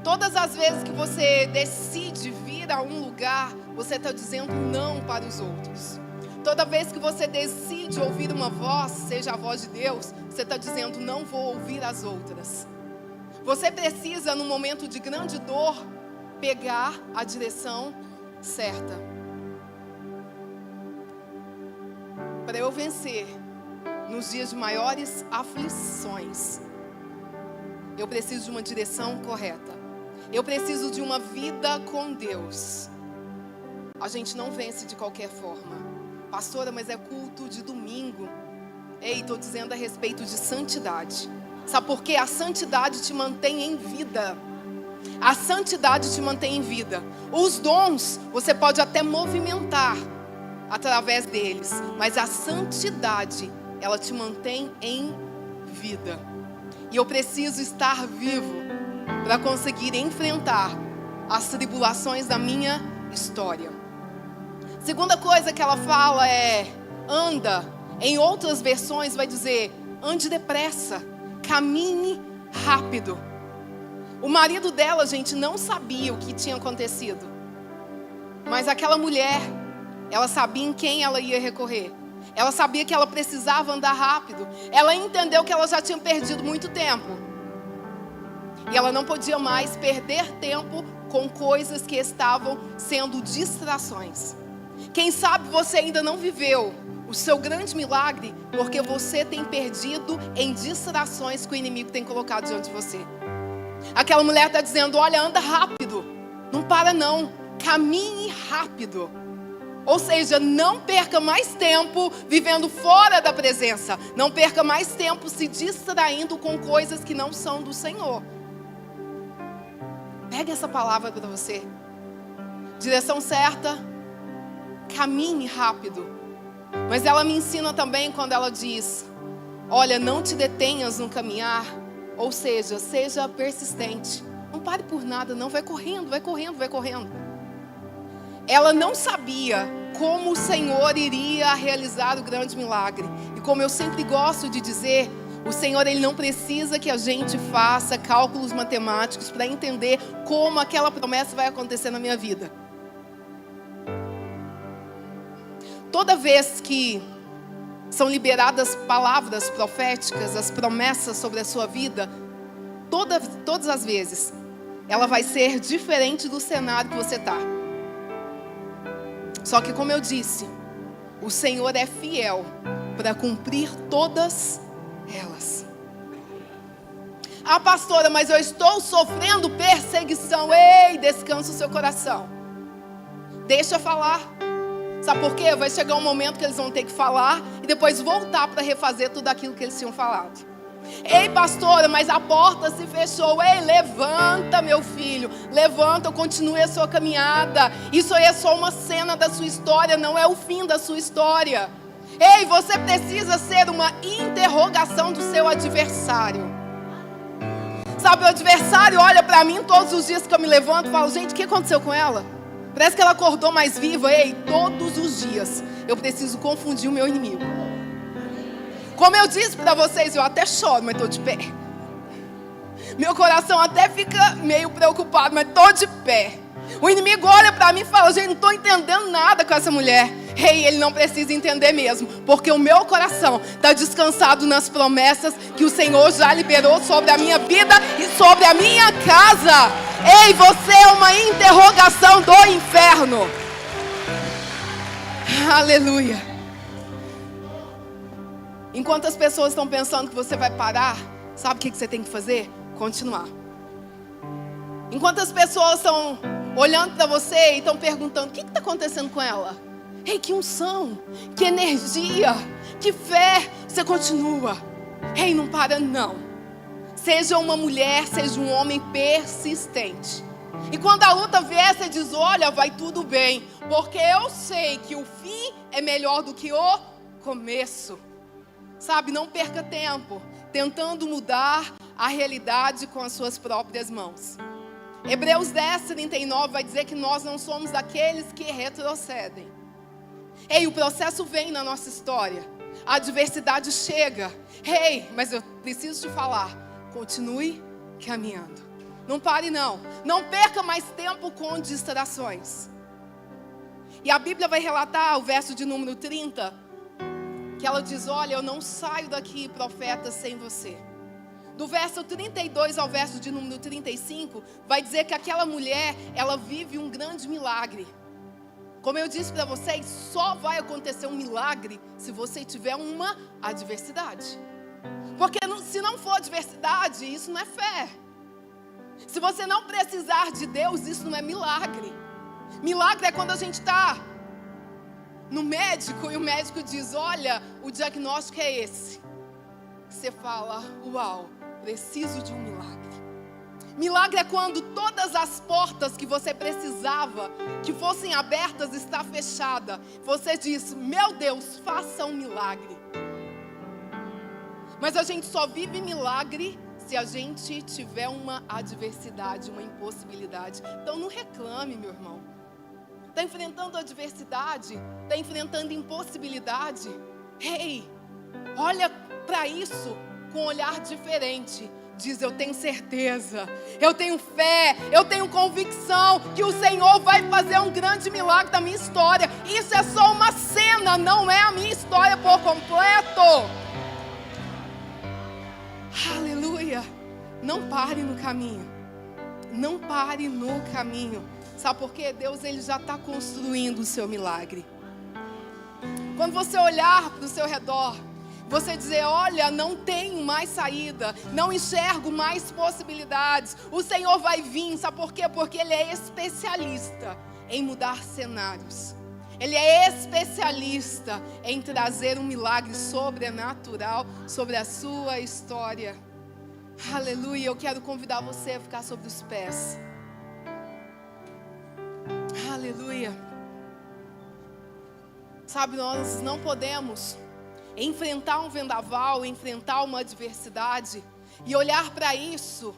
Todas as vezes que você decide vir a um lugar, você está dizendo não para os outros. Toda vez que você decide ouvir uma voz, seja a voz de Deus, você está dizendo não vou ouvir as outras. Você precisa, no momento de grande dor, pegar a direção certa. Para eu vencer nos dias de maiores aflições, eu preciso de uma direção correta. Eu preciso de uma vida com Deus. A gente não vence de qualquer forma. Pastora, mas é culto de domingo. Ei, estou dizendo a respeito de santidade. Sabe por quê? A santidade te mantém em vida. A santidade te mantém em vida. Os dons, você pode até movimentar através deles, mas a santidade, ela te mantém em vida. E eu preciso estar vivo para conseguir enfrentar as tribulações da minha história. Segunda coisa que ela fala é anda. Em outras versões vai dizer ande depressa, caminhe rápido. O marido dela, gente, não sabia o que tinha acontecido. Mas aquela mulher, ela sabia em quem ela ia recorrer. Ela sabia que ela precisava andar rápido. Ela entendeu que ela já tinha perdido muito tempo. E ela não podia mais perder tempo com coisas que estavam sendo distrações. Quem sabe você ainda não viveu o seu grande milagre porque você tem perdido em distrações que o inimigo tem colocado diante de você. Aquela mulher está dizendo, olha, anda rápido. Não para não, caminhe rápido. Ou seja, não perca mais tempo vivendo fora da presença. Não perca mais tempo se distraindo com coisas que não são do Senhor. Pega essa palavra para você. Direção certa, caminhe rápido. Mas ela me ensina também quando ela diz, olha, não te detenhas no caminhar. Ou seja, seja persistente. Não pare por nada, não. Vai correndo, vai correndo, vai correndo. Ela não sabia como o Senhor iria realizar o grande milagre. E como eu sempre gosto de dizer, o Senhor, Ele não precisa que a gente faça cálculos matemáticos para entender como aquela promessa vai acontecer na minha vida. Toda vez que são liberadas palavras proféticas, as promessas sobre a sua vida, todas as vezes, ela vai ser diferente do cenário que você está. Só que, como eu disse, o Senhor é fiel para cumprir todas elas. Ah, pastora, mas eu estou sofrendo perseguição. Ei, descansa o seu coração. Deixa falar. Sabe por quê? Vai chegar um momento que eles vão ter que falar e depois voltar para refazer tudo aquilo que eles tinham falado. Ei, pastora, mas a porta se fechou. Ei, levanta, meu filho. Levanta, continue a sua caminhada. Isso aí é só uma cena da sua história, não é o fim da sua história. Ei, você precisa ser uma interrogação do seu adversário. Sabe, o adversário olha para mim todos os dias que eu me levanto e fala, gente, o que aconteceu com ela? Parece que ela acordou mais viva. Ei, todos os dias eu preciso confundir o meu inimigo. Como eu disse para vocês, eu até choro, mas estou de pé. Meu coração até fica meio preocupado, mas estou de pé. O inimigo olha para mim e fala, gente, não estou entendendo nada com essa mulher. Ei, ele não precisa entender mesmo, porque o meu coração está descansado nas promessas que o Senhor já liberou sobre a minha vida e sobre a minha casa. Ei, você é uma interrogação do inferno. Aleluia. Enquanto as pessoas estão pensando que você vai parar, sabe o que você tem que fazer? Continuar. Enquanto as pessoas estão olhando para você e estão perguntando, o que está acontecendo com ela? Ei, que unção, que energia, que fé, você continua. Ei, não para não. Seja uma mulher, seja um homem persistente. E quando a luta vier, você diz, olha, vai tudo bem. Porque eu sei que o fim é melhor do que o começo. Sabe, não perca tempo tentando mudar a realidade com as suas próprias mãos. Hebreus 10:39 vai dizer que nós não somos daqueles que retrocedem. Ei, o processo vem na nossa história. A adversidade chega. Ei, mas eu preciso te falar. Continue caminhando. Não pare não. Não perca mais tempo com distrações. E a Bíblia vai relatar o verso de número 30. Que ela diz, olha, eu não saio daqui, profeta, sem você. Do verso 32 ao verso de número 35, vai dizer que aquela mulher, ela vive um grande milagre. Como eu disse para vocês, só vai acontecer um milagre se você tiver uma adversidade. Porque se não for adversidade, isso não é fé. Se você não precisar de Deus, isso não é milagre. Milagre é quando a gente está no médico e o médico diz, olha, o diagnóstico é esse. Você fala, uau, preciso de um milagre. Milagre é quando todas as portas que você precisava que fossem abertas está fechada. Você diz, meu Deus, faça um milagre. Mas a gente só vive milagre se a gente tiver uma adversidade, uma impossibilidade. Então não reclame, meu irmão. Está enfrentando adversidade, está enfrentando impossibilidade. Ei, olha para isso com um olhar diferente. Diz, eu tenho certeza, eu tenho fé, eu tenho convicção que o Senhor vai fazer um grande milagre da minha história. Isso é só uma cena, não é a minha história por completo. Aleluia. Não pare no caminho. Não pare no caminho. Sabe por quê? Deus, Ele já está construindo o seu milagre. Quando você olhar para o seu redor, você dizer, olha, não tenho mais saída, não enxergo mais possibilidades. O Senhor vai vir, sabe por quê? Porque Ele é especialista em mudar cenários. Ele é especialista em trazer um milagre sobrenatural sobre a sua história. Aleluia, eu quero convidar você a ficar sobre os pés. Aleluia. Sabe, nós não podemos enfrentar um vendaval, enfrentar uma adversidade e olhar para isso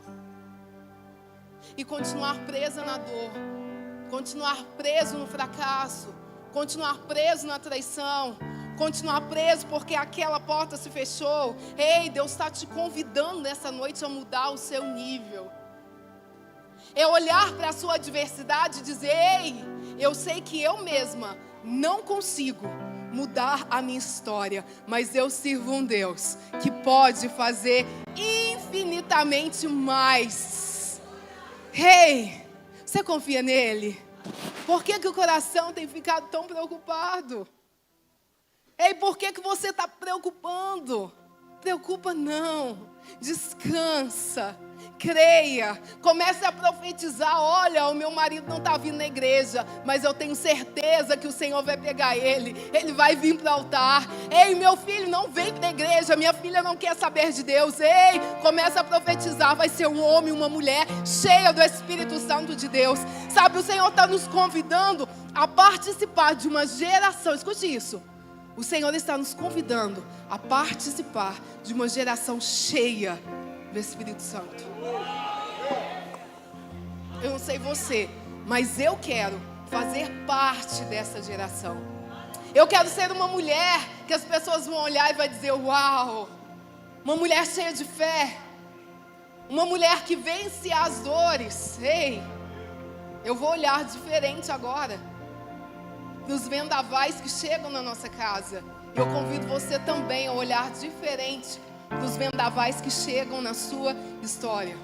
e continuar presa na dor, continuar preso no fracasso, continuar preso na traição, continuar preso porque aquela porta se fechou. Ei, Deus está te convidando nessa noite a mudar o seu nível. É olhar para a sua adversidade e dizer, ei, eu sei que eu mesma não consigo mudar a minha história, mas eu sirvo um Deus que pode fazer infinitamente mais. Ei, você confia nele? Por que o coração tem ficado tão preocupado? Ei, por que você está preocupando? Preocupa não, descansa. Creia, comece a profetizar, olha, o meu marido não está vindo na igreja, mas eu tenho certeza que o Senhor vai pegar ele vai vir para o altar. Ei, meu filho não vem para a igreja, minha filha não quer saber de Deus. Ei, comece a profetizar, vai ser um homem, uma mulher cheia do Espírito Santo de Deus. Sabe, o Senhor está nos convidando a participar de uma geração, escute isso. O Senhor está nos convidando a participar de uma geração cheia do Espírito Santo. Eu não sei você, mas eu quero fazer parte dessa geração. Eu quero ser uma mulher que as pessoas vão olhar e vai dizer, uau, uma mulher cheia de fé, uma mulher que vence as dores. Ei, eu vou olhar diferente agora nos vendavais que chegam na nossa casa. Eu convido você também a olhar diferente dos vendavais que chegam na sua história.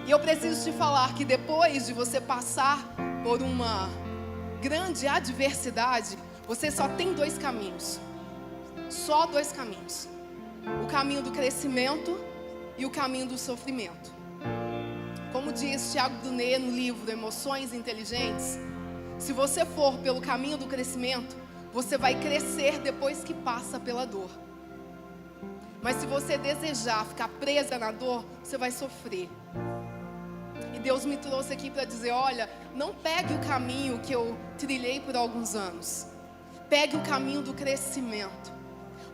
E eu preciso te falar que depois de você passar por uma grande adversidade, você só tem dois caminhos. Só dois caminhos. O caminho do crescimento e o caminho do sofrimento. Como diz Tiago Brunet no livro Emoções Inteligentes, se você for pelo caminho do crescimento, você vai crescer depois que passa pela dor. Mas se você desejar ficar presa na dor, você vai sofrer. E Deus me trouxe aqui para dizer, olha, não pegue o caminho que eu trilhei por alguns anos. Pegue o caminho do crescimento.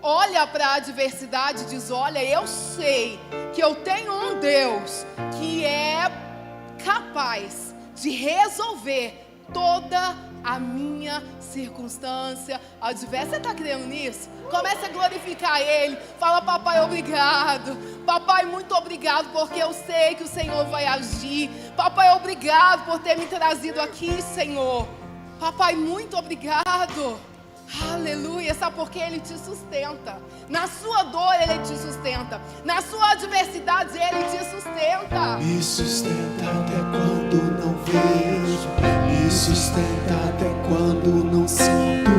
Olha para a adversidade e diz, olha, eu sei que eu tenho um Deus que é capaz de resolver toda a minha circunstância adversa. Você está crendo nisso? Comece a glorificar Ele. Fala: papai, obrigado. Papai, muito obrigado, porque eu sei que o Senhor vai agir. Papai, obrigado por ter me trazido aqui, Senhor. Papai, muito obrigado. Aleluia. Sabe por quê? Ele te sustenta. Na sua dor Ele te sustenta. Na sua adversidade Ele te sustenta. Me sustenta até quando não vejo. Me sustenta até quando não sinto.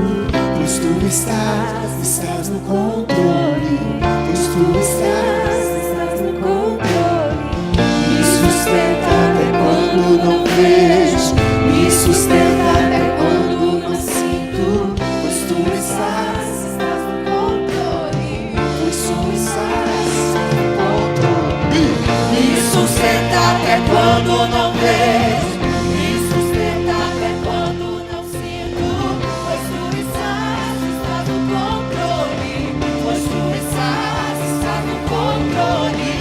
Pois tu estás no controle. Pois tu estás no controle. Me sustenta até quando não vejo. Me sustenta até quando não sinto. Pois tu estás no controle. Pois tu estás no controle. Me sustenta até quando não vejo. Me sustenta até quando não sinto. Pois tu estás no controle. Pois tu estás no controle.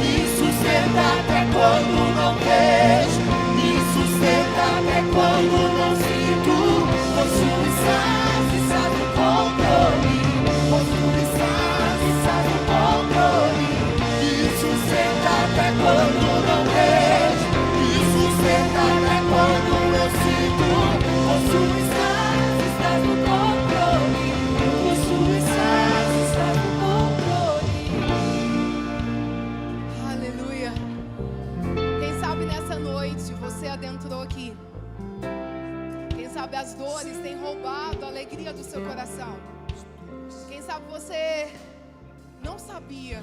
Me sustenta até quando não vejo. Me sustenta até quando não sinto. Pois tu estás no controle. Pois tu estás no controle. Me sustenta até quando não vejo. Me sustenta até quando eu sinto. Pois tu estás no controle. Pois tu estás no controle. Aleluia. Quem sabe nessa noite você adentrou aqui. Quem sabe as dores têm roubado a alegria do seu coração. Quem sabe você não sabia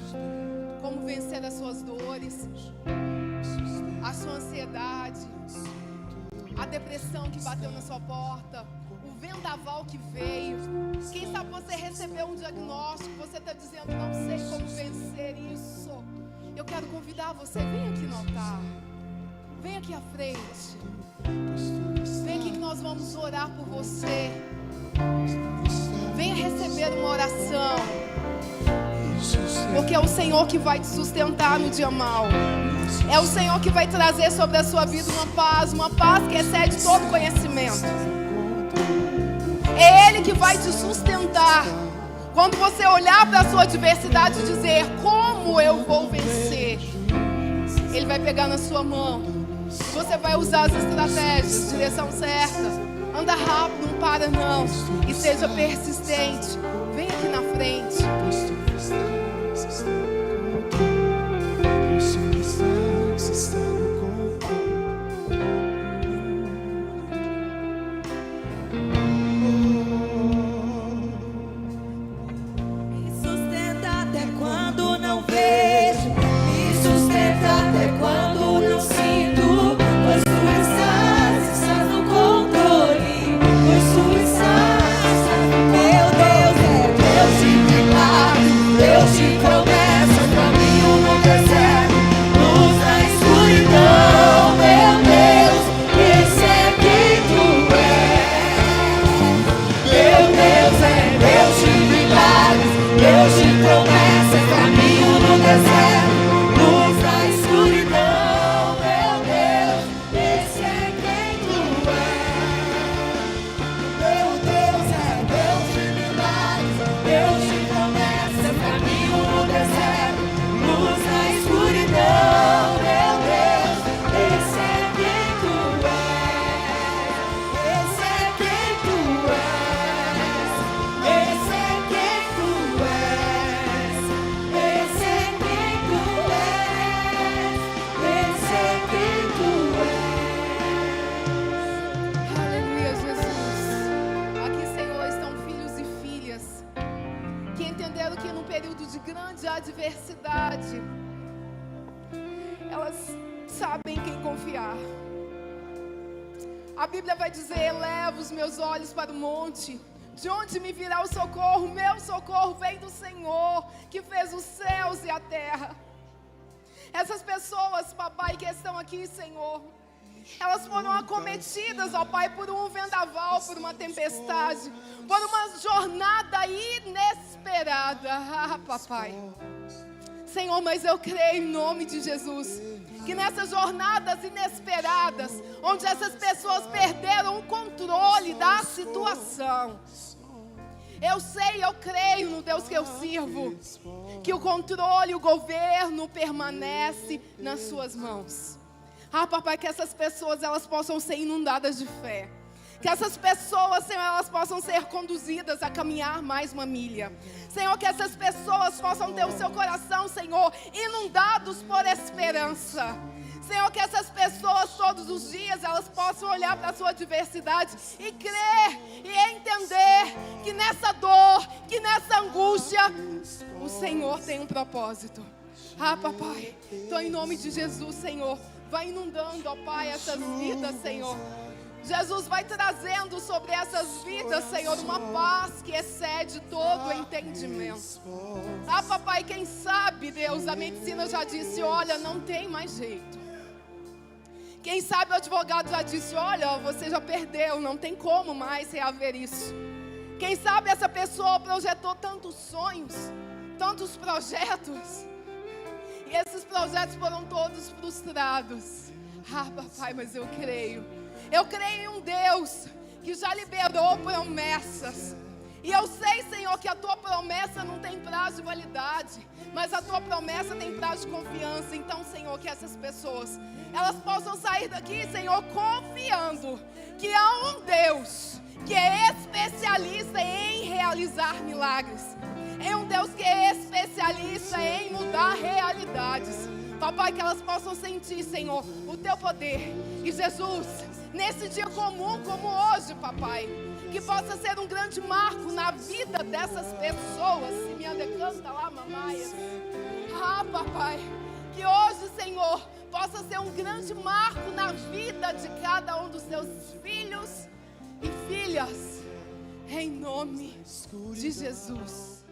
como vencer as suas dores, a sua ansiedade, a depressão que bateu na sua porta, o vendaval que veio. Quem sabe você recebeu um diagnóstico, você está dizendo: não sei como vencer isso. Eu quero convidar você, vem aqui no altar, vem aqui à frente, vem aqui que nós vamos orar por você. Venha receber uma oração, porque é o Senhor que vai te sustentar no dia mau. É o Senhor que vai trazer sobre a sua vida uma paz que excede todo conhecimento. É Ele que vai te sustentar. Quando você olhar para a sua adversidade e dizer: como eu vou vencer? Ele vai pegar na sua mão. Você vai usar as estratégias, direção certa. Anda rápido, não para não. E seja persistente. Vem aqui na frente. Me sustenta até quando não vejo. Me sustenta até quando não sinto. Pois tu estás no controle. Pois tu estás. Meu Deus é Deus de milagre, Deus de promessas, caminho no deserto, luz na escuridão. Meu Deus, esse é quem tu és. Meu Deus é Deus de milagres, Deus de promessas, caminho no deserto, luz na escuridão. Meu Deus, esse é quem tu és. Meu Deus é Deus de milagres, Deus de promessas, caminho no deserto, luz na escuridão. Meu Deus, esse é quem tu és. Esse é quem tu és. Esse é quem tu és. Esse é quem tu és. Esse é quem tu és. Aleluia, Jesus. Aqui, Senhor, estão filhos e filhas que entenderam que num período de grande adversidade, elas sabem quem confiar. A Bíblia vai dizer: eleva os meus olhos para o monte, de onde me virá o socorro? Meu socorro vem do Senhor, que fez os céus e a terra. Essas pessoas, papai, que estão aqui, Senhor, elas foram acometidas, ó Pai, por um vendaval, por uma tempestade, por uma jornada inesperada. Ah, papai. Senhor, mas eu creio em nome de Jesus que nessas jornadas inesperadas, onde essas pessoas perderam o controle da situação, eu sei, eu creio no Deus que eu sirvo, que o controle, o governo permanece nas suas mãos. Papai, que essas pessoas elas possam ser inundadas de fé. Que essas pessoas, Senhor, elas possam ser conduzidas a caminhar mais uma milha. Senhor, que essas pessoas possam ter o seu coração, Senhor, inundados por esperança. Senhor, que essas pessoas todos os dias, elas possam olhar para a sua adversidade e crer e entender que nessa dor, que nessa angústia, o Senhor tem um propósito. Papai, então em nome de Jesus, Senhor, vai inundando, ó Pai, essas vidas, Senhor. Jesus vai trazendo sobre essas vidas, Senhor, uma paz que excede todo o entendimento. Papai, quem sabe, Deus, a medicina já disse, olha, não tem mais jeito. Quem sabe o advogado já disse, olha, você já perdeu, não tem como mais reaver isso. Quem sabe essa pessoa projetou tantos sonhos, tantos projetos, e esses projetos foram todos frustrados. Papai, mas eu creio em um Deus que já liberou promessas. E eu sei, Senhor, que a tua promessa não tem prazo de validade, mas a tua promessa tem prazo de confiança. Então, Senhor, que essas pessoas, elas possam sair daqui, Senhor, confiando que há um Deus que é especialista em realizar milagres. É um Deus que é especialista em mudar realidades. Papai, que elas possam sentir, Senhor, o teu poder. E Jesus, nesse dia comum como hoje, Papai, que possa ser um grande marco na vida dessas pessoas. Se me adecanta lá, mamaias. Papai, que hoje, Senhor, possa ser um grande marco na vida de cada um dos seus filhos e filhas. Em nome de Jesus.